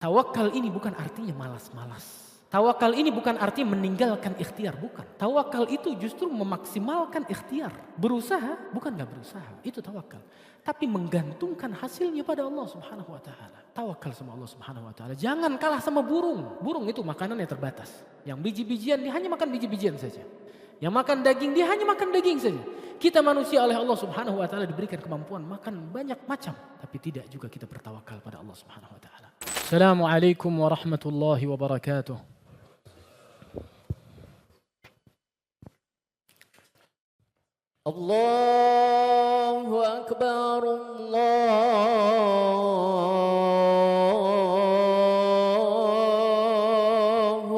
Tawakal ini bukan artinya malas-malas. Tawakal ini bukan artinya meninggalkan ikhtiar, bukan. Tawakal itu justru memaksimalkan ikhtiar. Berusaha, bukan gak berusaha. Itu tawakal. Tapi menggantungkan hasilnya pada Allah Subhanahu wa taala. Tawakal sama Allah Subhanahu wa taala. Jangan kalah sama burung. Burung itu makanannya terbatas. Yang biji-bijian dia hanya makan biji-bijian saja. Yang makan daging dia hanya makan daging saja. Kita manusia oleh Allah Subhanahu wa taala diberikan kemampuan makan banyak macam, tapi tidak juga kita bertawakal pada Allah Subhanahu wa taala. Assalamualaikum warahmatullahi wabarakatuh. Allahu akbar, Allahu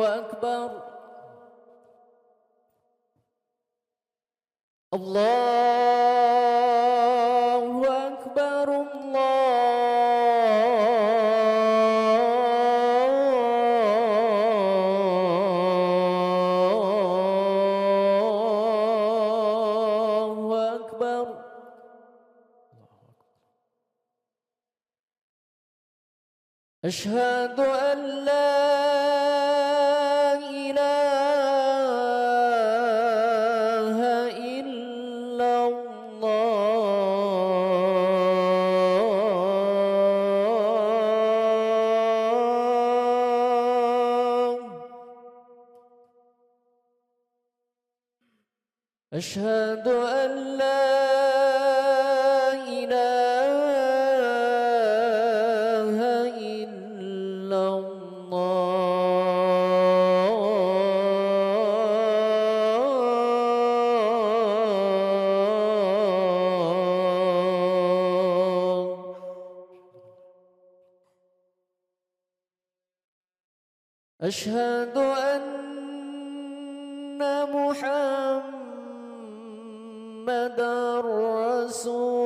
akbar. Allahu akbar, Allahu akbar. Asyhadu an la ilaha illallah. Asyhadu an la ilaha illallah. Asyhadu anna Muhammadar Rasulullah.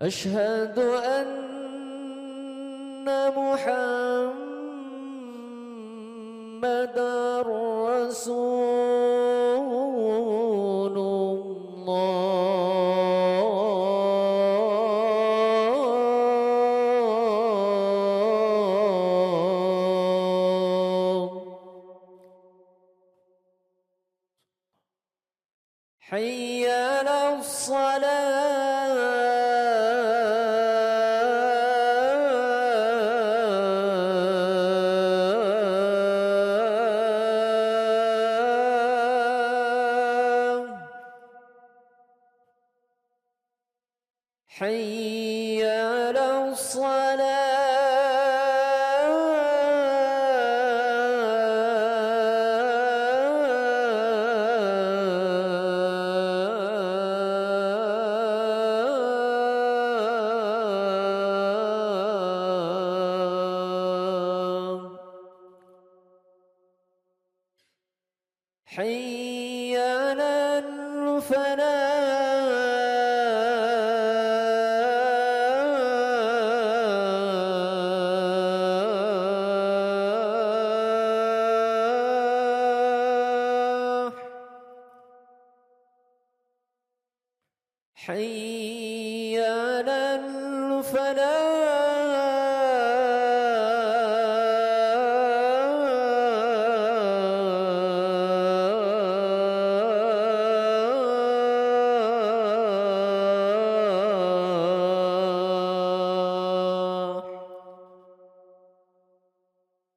Asyhadu anna Muhammadar Rasulullah. Hayya 'alas salah. Hayya 'alas salah. حي على الفلاح. حي على الفلاح.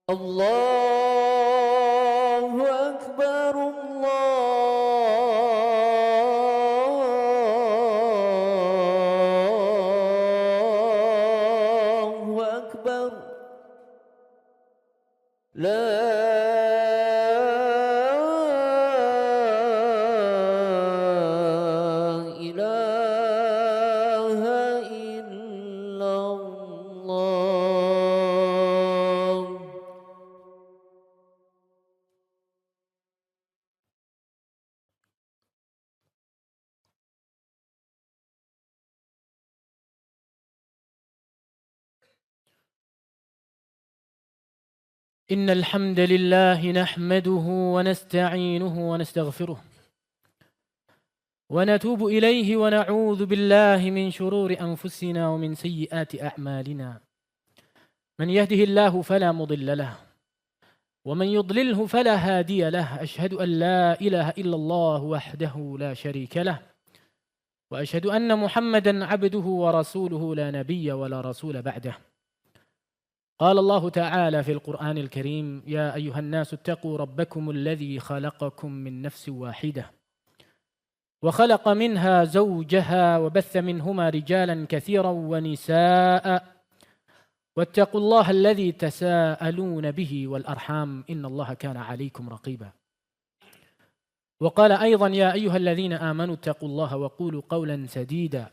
الله أكبر، الله أكبر. لا إله إلا الله. إن الحمد لله نحمده ونستعينه ونستغفره ونتوب إليه ونعوذ بالله من شرور أنفسنا ومن سيئات أعمالنا من يهده الله فلا مضل له ومن يضلله فلا هادي له أشهد أن لا إله إلا الله وحده لا شريك له وأشهد أن محمدا عبده ورسوله لا نبي ولا رسول بعده قال الله تعالى في القرآن الكريم يا أيها الناس اتقوا ربكم الذي خلقكم من نفس واحدة وخلق منها زوجها وبث منهما رجالا كثيرا ونساء واتقوا الله الذي تساءلون به والأرحام إن الله كان عليكم رقيبا وقال أيضا يا أيها الذين آمنوا اتقوا الله وقولوا قولا سديدا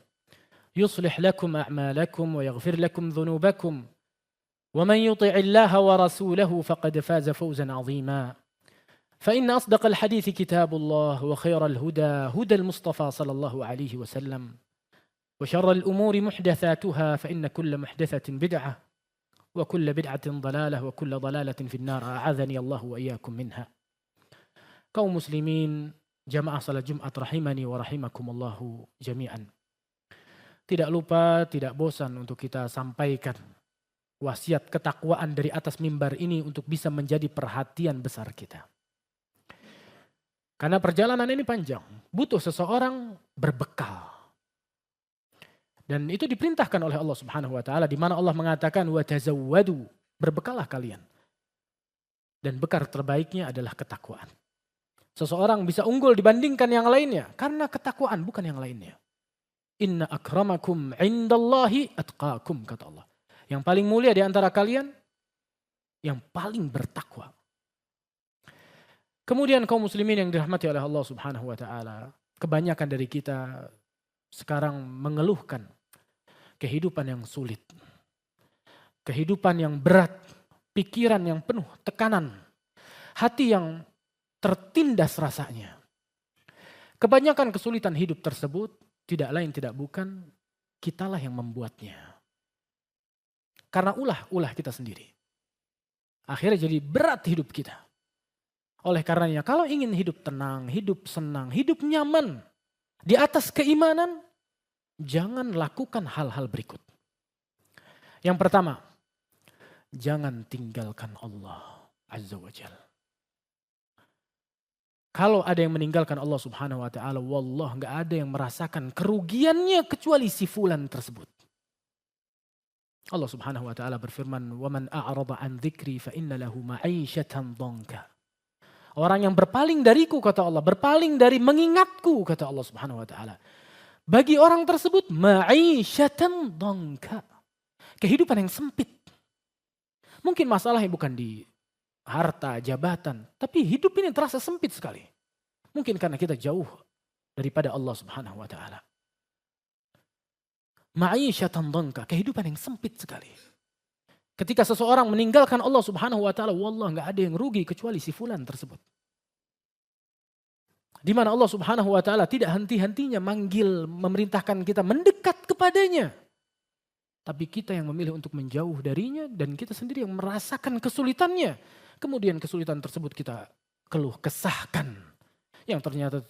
يصلح لكم أعمالكم ويغفر لكم ذنوبكم ومن يطع الله ورسوله فقد فاز فوزا عظيما فإن أصدق الحديث كتاب الله وخير الهدى هدى المصطفى صلى الله عليه وسلم وشر الأمور محدثاتها فإن كل محدثة بدعة وكل بدعة ضلالة وكل ضلالة في النار أعاذني الله وإياكم منها. Kaum muslimin jamaah salat Jumat rahimani wa rahimakumullahu jami'an. Tidak lupa, tidak bosan untuk kita sampaikan wasiat ketakwaan dari atas mimbar ini untuk bisa menjadi perhatian besar kita. Karena perjalanan ini panjang, butuh seseorang berbekal. Dan itu diperintahkan oleh Allah Subhanahu wa taala di mana Allah mengatakan wa tazawwadu, berbekallah kalian. Dan bekal terbaiknya adalah ketakwaan. Seseorang bisa unggul dibandingkan yang lainnya karena ketakwaan, bukan yang lainnya. Inna akramakum indallahi atqakum, kata Allah. Yang paling mulia di antara kalian, yang paling bertakwa. Kemudian kaum muslimin yang dirahmati oleh Allah Subhanahu wa taala, kebanyakan dari kita sekarang mengeluhkan kehidupan yang sulit. Kehidupan yang berat, pikiran yang penuh tekanan, hati yang tertindas rasanya. Kebanyakan kesulitan hidup tersebut tidak lain tidak bukan kitalah yang membuatnya. Karena ulah kita sendiri. Akhirnya jadi berat hidup kita. Oleh karenanya kalau ingin hidup tenang, hidup senang, hidup nyaman di atas keimanan, jangan lakukan hal-hal berikut. Yang pertama, jangan tinggalkan Allah Azza wa Jalla. Kalau ada yang meninggalkan Allah Subhanahu wa taala, wallah enggak ada yang merasakan kerugiannya kecuali si fulan tersebut. Allah Subhanahu wa taala berfirman, "Wa man a'rada 'an dzikri fa inna lahu ma'isyatan dhanka." Orang yang berpaling dariku, kata Allah, berpaling dari mengingatku, kata Allah Subhanahu wa taala. Bagi orang tersebut ma'isyatan dhanka. Kehidupan yang sempit. Mungkin masalahnya bukan di harta, jabatan, tapi hidup ini terasa sempit sekali. Mungkin karena kita jauh daripada Allah Subhanahu wa taala. Ma'isyatan dhanka, kehidupan yang sempit sekali. Ketika seseorang meninggalkan Allah Subhanahu wa taala, wallah enggak ada yang rugi kecuali si fulan tersebut. Di mana Allah Subhanahu wa taala tidak henti-hentinya manggil, memerintahkan kita mendekat kepadanya. Tapi kita yang memilih untuk menjauh darinya dan kita sendiri yang merasakan kesulitannya. Kemudian kesulitan tersebut kita keluh kesahkan. Yang ternyata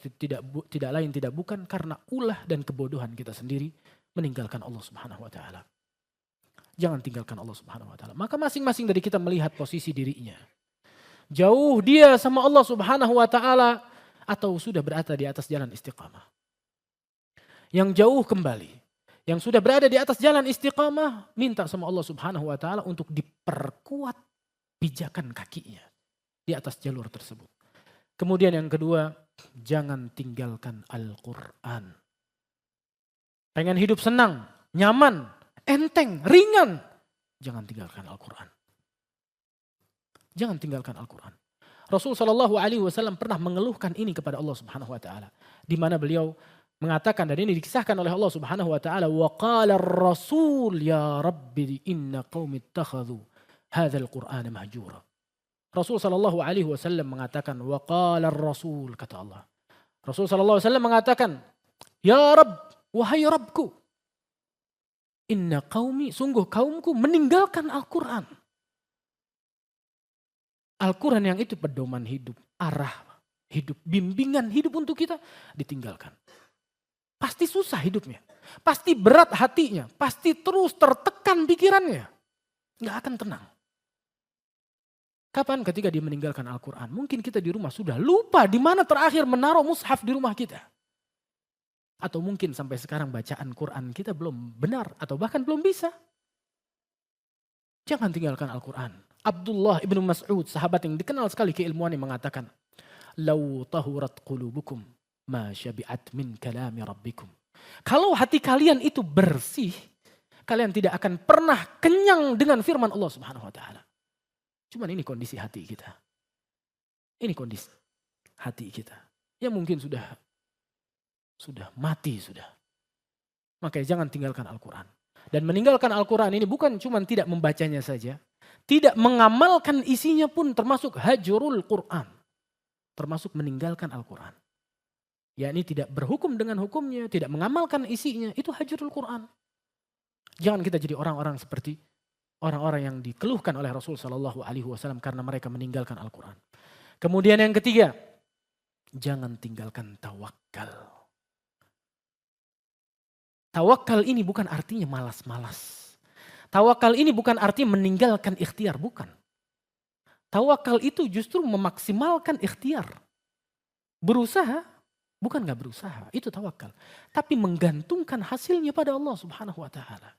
tidak lain tidak bukan karena ulah dan kebodohan kita sendiri meninggalkan Allah Subhanahu wa taala. Jangan tinggalkan Allah Subhanahu wa taala. Maka masing-masing dari kita melihat posisi dirinya. Jauh dia sama Allah Subhanahu wa taala atau sudah berada di atas jalan istiqamah. Yang jauh kembali, yang sudah berada di atas jalan istiqamah, minta sama Allah Subhanahu wa taala untuk diperkuat pijakan kakinya di atas jalur tersebut. Kemudian yang kedua, jangan tinggalkan Al-Qur'an. Pengen hidup senang, nyaman, enteng, ringan. Jangan tinggalkan Al-Quran. Jangan tinggalkan Al-Quran. Rasul Shallallahu Alaihi Wasallam pernah mengeluhkan ini kepada Allah Subhanahu Wa Taala, di mana beliau mengatakan, dan ini dikisahkan oleh Allah Subhanahu Wa Taala, wa qala ar-rasul ya Rabbi inna qaumi ittakhadhu hadzal Qur'ana mahjura. Rasul Shallallahu Alaihi Wasallam mengatakan, wa qala ar-rasul, kata Allah. Rasul Shallallahu Alaihi Wasallam mengatakan, ya Rabb, wahai Rabbku, inna qaumi, sungguh kaumku meninggalkan Al-Quran. Al-Quran yang itu pedoman hidup, arah hidup, bimbingan hidup untuk kita ditinggalkan. Pasti susah hidupnya, pasti berat hatinya, pasti terus tertekan pikirannya. Nggak akan tenang. Kapan? Ketika dia meninggalkan Al-Quran. Mungkin kita di rumah sudah lupa di mana terakhir menaruh mushaf di rumah kita. Atau mungkin sampai sekarang bacaan Quran kita belum benar atau bahkan belum bisa. Jangan tinggalkan Al-Quran. Abdullah ibnu Mas'ud, sahabat yang dikenal sekali keilmuannya, mengatakan, "Lau tahurat qulubukum ma syabi'at min kalami rabbikum." Kalau hati kalian itu bersih, kalian tidak akan pernah kenyang dengan firman Allah Subhanahu wa taala. Cuman ini kondisi hati kita. Ini kondisi hati kita. Ya mungkin sudah mati sudah. Makanya jangan tinggalkan Al-Quran. Dan meninggalkan Al-Quran ini bukan cuma tidak membacanya saja. Tidak mengamalkan isinya pun termasuk hajrul Quran. Termasuk meninggalkan Al-Quran. Yakni tidak berhukum dengan hukumnya, tidak mengamalkan isinya. Itu hajrul Quran. Jangan kita jadi orang-orang seperti orang-orang yang dikeluhkan oleh Rasul SAW karena mereka meninggalkan Al-Quran. Kemudian yang ketiga, jangan tinggalkan tawakal. Tawakal ini bukan artinya malas-malas. Tawakal ini bukan artinya meninggalkan ikhtiar, bukan. Tawakal itu justru memaksimalkan ikhtiar. Berusaha, bukan gak berusaha, itu tawakal. Tapi menggantungkan hasilnya pada Allah Subhanahu wa taala.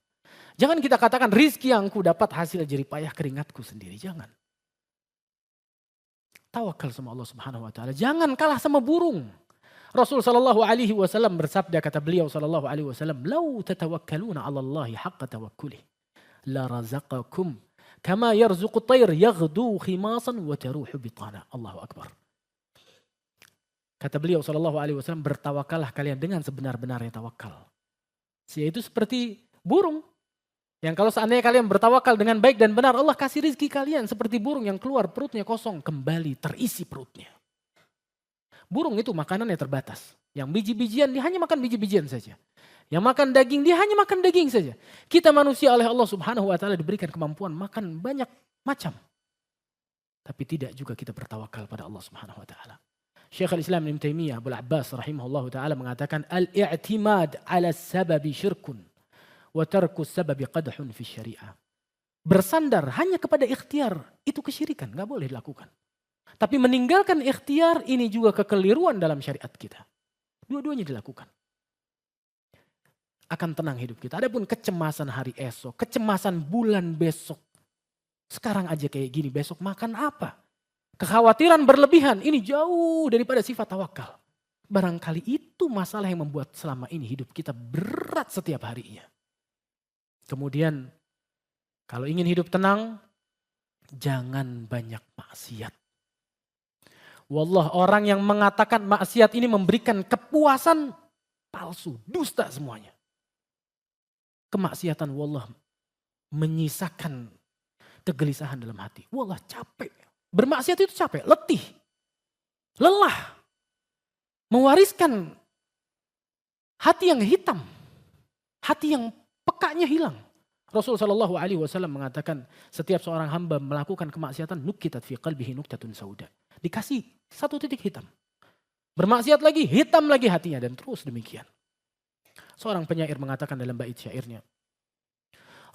Jangan kita katakan rizki yang ku dapat hasil jerih payah keringatku sendiri, jangan. Tawakal sama Allah Subhanahu wa taala. Jangan kalah sama burung. Rasul sallallahu alaihi wasallam bersabda, kata beliau sallallahu alaihi wasallam, "Lau tatawakkaluna 'ala Allahi haqqa tawakkulih, la razaqakum kama yarzuqu at-tayr yaghdu khimasan wa taruhu bitana." Allahu akbar. Kata beliau sallallahu alaihi wasallam, bertawakallah kalian dengan sebenar-benarnya tawakal. Yaitu seperti burung. Yang kalau seandainya kalian bertawakal dengan baik dan benar, Allah kasih rizki kalian seperti burung yang keluar perutnya kosong, kembali terisi perutnya. Burung itu makanannya terbatas. Yang biji-bijian dia hanya makan biji-bijian saja. Yang makan daging dia hanya makan daging saja. Kita manusia oleh Allah Subhanahu wa taala diberikan kemampuan makan banyak macam. Tapi tidak juga kita bertawakal pada Allah Subhanahu wa taala. Syekhul Islam Ibnu Taimiyah Abul Abbas rahimahullahu taala mengatakan, "Al-i'timad 'ala sababi syirkun wa tarku sababi qadhun fi syariah." Bersandar hanya kepada ikhtiar itu kesyirikan, enggak boleh dilakukan. Tapi meninggalkan ikhtiar ini juga kekeliruan dalam syariat kita. Dua-duanya dilakukan. Akan tenang hidup kita. Adapun kecemasan hari esok, kecemasan bulan besok. Sekarang aja kayak gini, besok makan apa? Kekhawatiran berlebihan, ini jauh daripada sifat tawakal. Barangkali itu masalah yang membuat selama ini hidup kita berat setiap harinya. Kemudian, kalau ingin hidup tenang, jangan banyak maksiat. Wallah, orang yang mengatakan maksiat ini memberikan kepuasan palsu, dusta semuanya. Kemaksiatan wallah menyisakan kegelisahan dalam hati. Wallah capek. Bermaksiat itu capek, letih, lelah. Mewariskan hati yang hitam, hati yang pekanya hilang. Rasul sallallahu alaihi wasallam mengatakan setiap seorang hamba melakukan kemaksiatan nukitat fi qalbihi nuktatun sauda. Dikasih satu titik hitam. Bermaksiat lagi, hitam lagi hatinya dan terus demikian. Seorang penyair mengatakan dalam bait syairnya,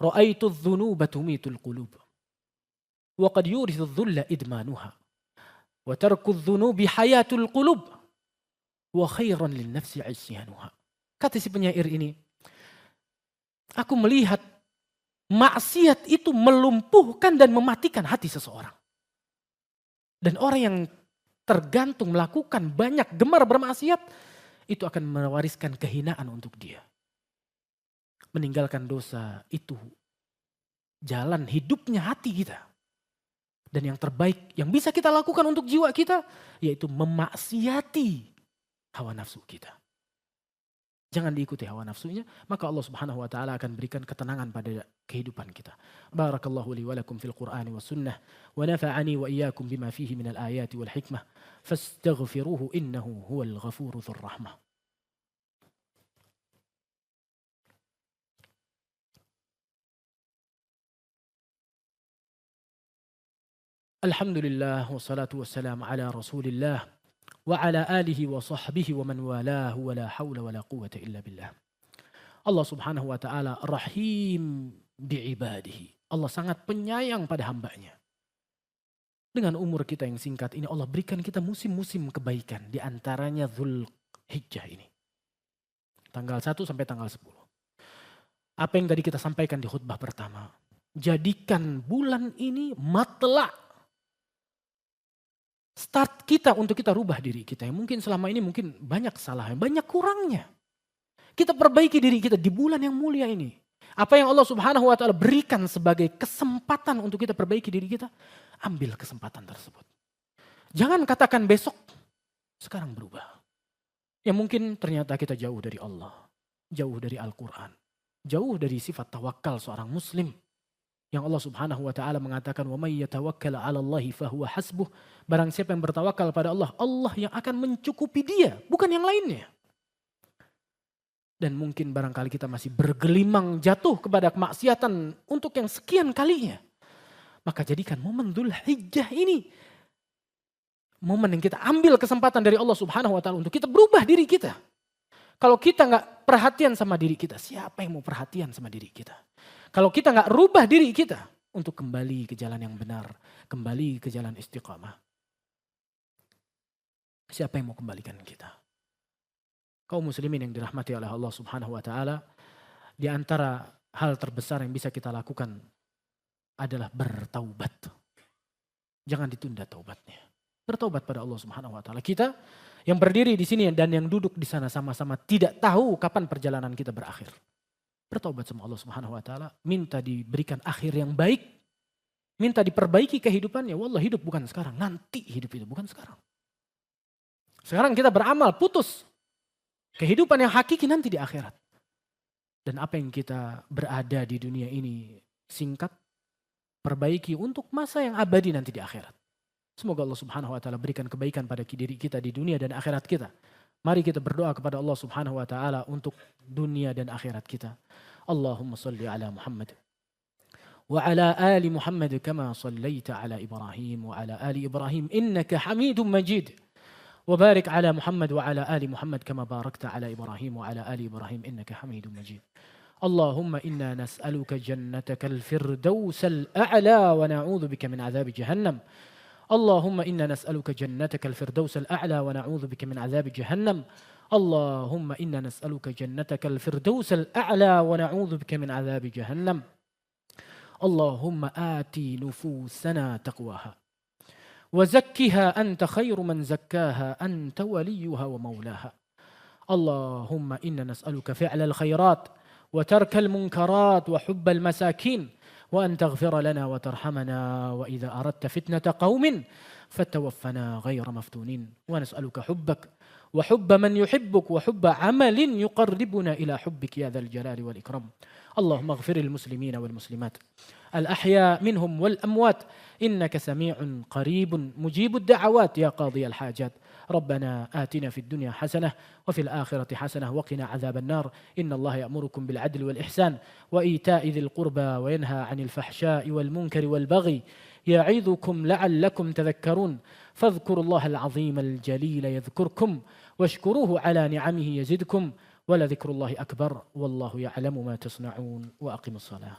"Ra'aitu adh-dhunuba tumitul qulub wa qad yurithu adh-dhulla idmanuha wa tarku adh-dhunubi hayatul qulub wa khairan lin-nafsi 'isyanuha." Kata si penyair ini, aku melihat maksiat itu melumpuhkan dan mematikan hati seseorang. Dan orang yang tergantung melakukan banyak gemar bermaksiat, itu akan mewariskan kehinaan untuk dia. Meninggalkan dosa itu jalan hidupnya hati kita. Dan yang terbaik yang bisa kita lakukan untuk jiwa kita, yaitu memaksiati hawa nafsu kita. Jangan diikuti hawa nafsunya, maka Allah Subhanahu wa taala akan berikan ketenangan pada kehidupan kita. Barakallahu li wa lakum fil Qur'ani was sunnah wa nafa'ani wa iyyakum bima fihi minal ayati wal hikmah fastaghfiruhu innahu huwal ghafurur rahmah. Alhamdulillah wassalatu wassalamu ala Rasulillah wa ala alihi wa sahbihi wa man walahu wa la haula wa la quwwata illa billah. Allah Subhanahu wa taala rahim bi'ibadihi. Allah sangat penyayang pada hambanya. Dengan umur kita yang singkat ini Allah berikan kita musim-musim kebaikan, di antaranya Dzulhijjah ini. Tanggal 1 sampai tanggal 10. Apa yang tadi kita sampaikan di khutbah pertama. Jadikan bulan ini matla' start kita untuk kita rubah diri kita. Yang mungkin selama ini mungkin banyak salahnya, banyak kurangnya. Kita perbaiki diri kita di bulan yang mulia ini. Apa yang Allah Subhanahu wa taala berikan sebagai kesempatan untuk kita perbaiki diri kita, ambil kesempatan tersebut. Jangan katakan besok, sekarang berubah. Ya mungkin ternyata kita jauh dari Allah, jauh dari Al-Quran, jauh dari sifat tawakal seorang muslim. Yang Allah Subhanahu wa taala mengatakan, "Wa may yatawakkal 'ala Allahi fahuwa hasbuh." Barang siapa yang bertawakal pada Allah, Allah yang akan mencukupi dia, bukan yang lainnya. Dan mungkin barangkali kita masih bergelimang jatuh kepada kemaksiatan untuk yang sekian kalinya. Maka jadikan momen Dzulhijjah ini momen yang kita ambil kesempatan dari Allah Subhanahu wa taala untuk kita berubah diri kita. Kalau kita nggak perhatian sama diri kita, siapa yang mau perhatian sama diri kita? Kalau kita nggak rubah diri kita untuk kembali ke jalan yang benar, kembali ke jalan istiqamah, siapa yang mau kembalikan kita? Kaum muslimin yang dirahmati oleh Allah Subhanahu wa taala, di antara hal terbesar yang bisa kita lakukan adalah bertaubat. Jangan ditunda taubatnya. Bertaubat pada Allah Subhanahu wa taala. Kita yang berdiri di sini dan yang duduk di sana sama-sama tidak tahu kapan perjalanan kita berakhir. Bertaubat sama Allah Subhanahu wa taala, minta diberikan akhir yang baik, minta diperbaiki kehidupannya. Wallah, hidup bukan sekarang, nanti hidup itu bukan sekarang. Sekarang kita beramal, putus. Kehidupan yang hakiki nanti di akhirat. Dan apa yang kita berada di dunia ini singkat, perbaiki untuk masa yang abadi nanti di akhirat. Semoga Allah Subhanahu wa taala berikan kebaikan pada diri kita di dunia dan akhirat kita. Mari kita berdoa kepada Allah Subhanahu wa taala untuk dunia dan akhirat kita. Allahumma salli ala Muhammad wa ala ali Muhammad kama sallaita ala Ibrahim wa ala ali Ibrahim innaka Hamidum Majid. Wa barik ala Muhammad wa ala ali Muhammad kama barakta ala Ibrahim wa ala ali Ibrahim innaka Hamidum Majid. Allahumma inna nas'aluka jannatakal firdawsal a'la wa na'udzu bika min 'adzabi jahannam. اللهم إنا نسألك جنتك الفردوس الأعلى ونعوذ بك من عذاب جهنم. اللهم إنا نسألك جنتك الفردوس الأعلى ونعوذ بك من عذاب جهنم. اللهم آتي نفوسنا تقواها وزكها أنت خير من زكاها أنت وليها ومولاها. اللهم إنا نسألك فعل الخيرات وترك المنكرات وحب المساكين وأن تغفر لنا وترحمنا وإذا أردت فتنة قوم فتوفنا غير مفتونين. ونسألك حبك وحب من يحبك وحب عمل يقربنا إلى حبك يا ذا الجلال والإكرام. اللهم اغفر المسلمين والمسلمات الأحياء منهم والأموات إنك سميع قريب مجيب الدعوات يا قاضي الحاجات. ربنا آتنا في الدنيا حسنة وفي الآخرة حسنة وقنا عذاب النار. إن الله يأمركم بالعدل والإحسان وإيتاء ذي القربى وينهى عن الفحشاء والمنكر والبغي يعظكم لعلكم تذكرون. فاذكروا الله العظيم الجليل يذكركم واشكروه على نعمه يزدكم ولذكر الله أكبر والله يعلم ما تصنعون. وأقم الصلاة.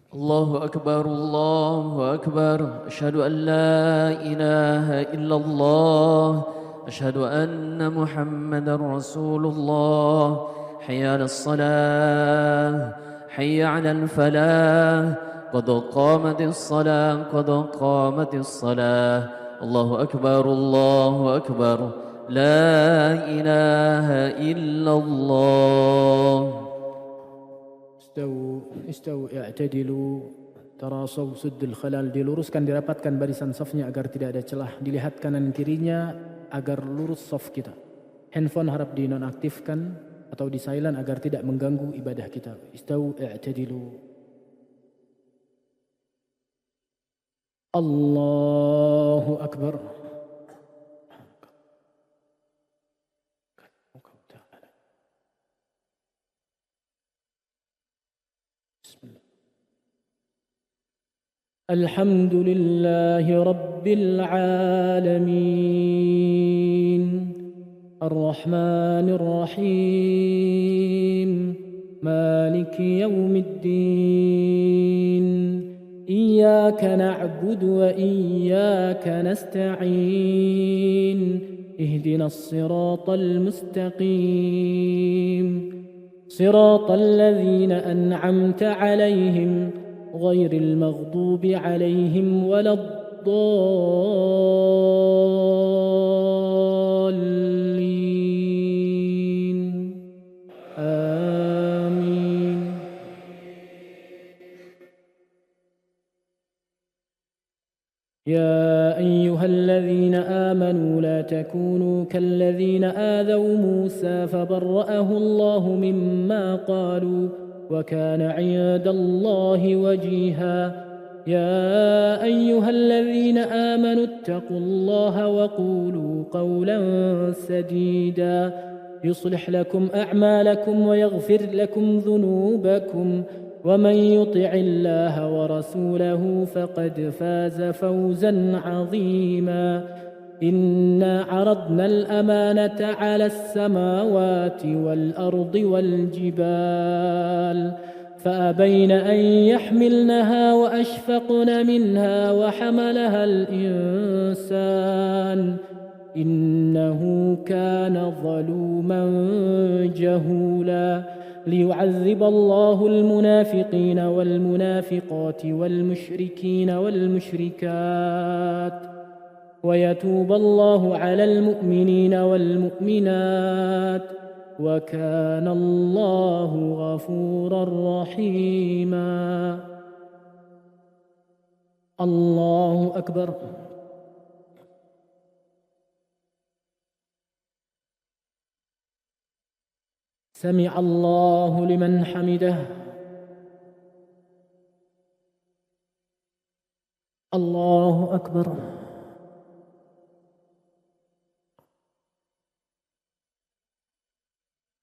الله أكبر الله أكبر. أشهد أن لا إله إلا الله. أشهد أن محمدا رسول الله. حي على الصلاة حي على الفلاح قد قامت الصلاة قد قامت الصلاة. الله أكبر الله أكبر. لا إله إلا الله. Istau i'tadilu tarasaw suddul khalal. Diluruskan, dirapatkan barisan safnya agar tidak ada celah. Dilihat kanan kirinya agar lurus saf kita. Handphone harap dinonaktifkan atau di silent agar tidak mengganggu ibadah kita. Istau i'tadilu. Allahu Akbar. الحمد لله رب العالمين الرحمن الرحيم مالك يوم الدين إياك نعبد وإياك نستعين اهدنا الصراط المستقيم صراط الذين أنعمت عليهم غير المغضوب عليهم ولا الضالين آمين. يا أيها الذين آمنوا لا تكونوا كالذين آذوا موسى فبرأه الله مما قالوا وكان عند الله وجيها. يا أيها الذين آمنوا اتقوا الله وقولوا قولا سديدا يصلح لكم أعمالكم ويغفر لكم ذنوبكم ومن يطع الله ورسوله فقد فاز فوزا عظيما. إنا عرضنا الأمانة على السماوات والأرض والجبال فأبين أن يحملنها وأشفقن منها وحملها الإنسان إنه كان ظلوما جهولا. ليعذب الله المنافقين والمنافقات والمشركين والمشركات ويتوب الله على المؤمنين والمؤمنات وكان الله غفورا رحيما. الله أكبر. سمع الله لمن حمده. الله أكبر.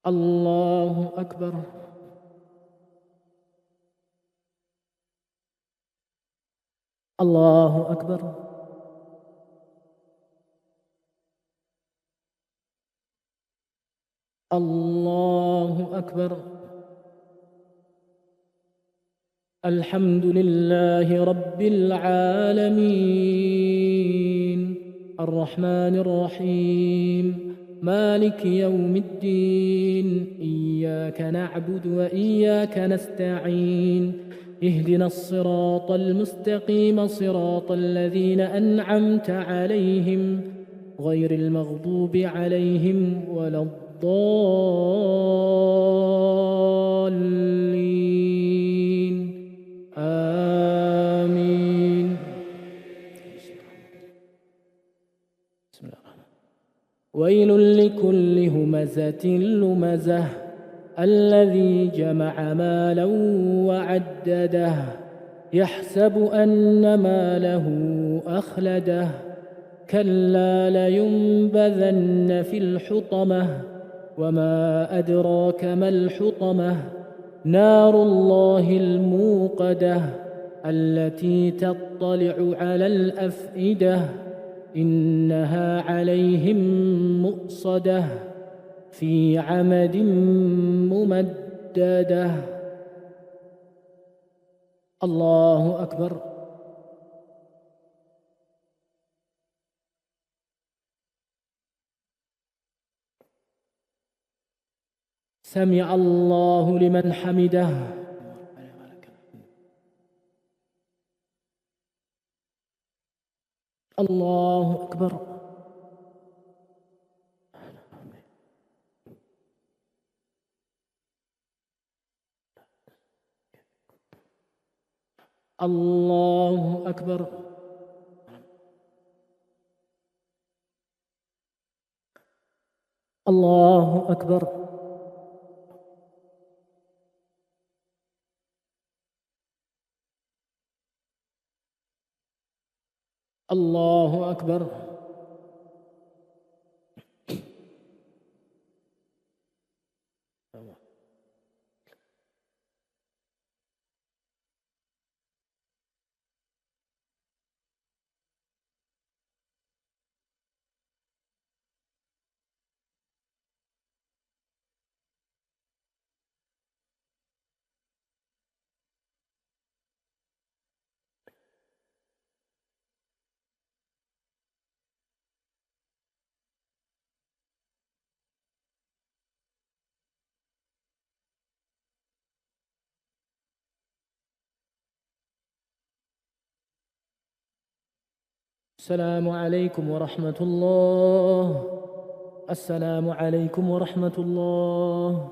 الله أكبر. الله أكبر. الله أكبر. الحمد لله رب العالمين الرحمن الرحيم مالك يوم الدين إياك نعبد وإياك نستعين اهدنا الصراط المستقيم صراط الذين أنعمت عليهم غير المغضوب عليهم ولا الضالين آمين. بسم الله. ويل لكل همزة لمزة الذي جمع مالا وعدده يحسب أن ماله أخلده كلا لينبذن في الحطمة وما أدراك ما الحطمة نار الله الموقدة التي تطلع على الأفئدة إنها عليهم مؤصدة في عمد ممددة. الله أكبر. سمع الله لمن حمده. الله أكبر. الله أكبر. الله أكبر. الله أكبر. السلام عليكم ورحمة الله. السلام عليكم ورحمة الله.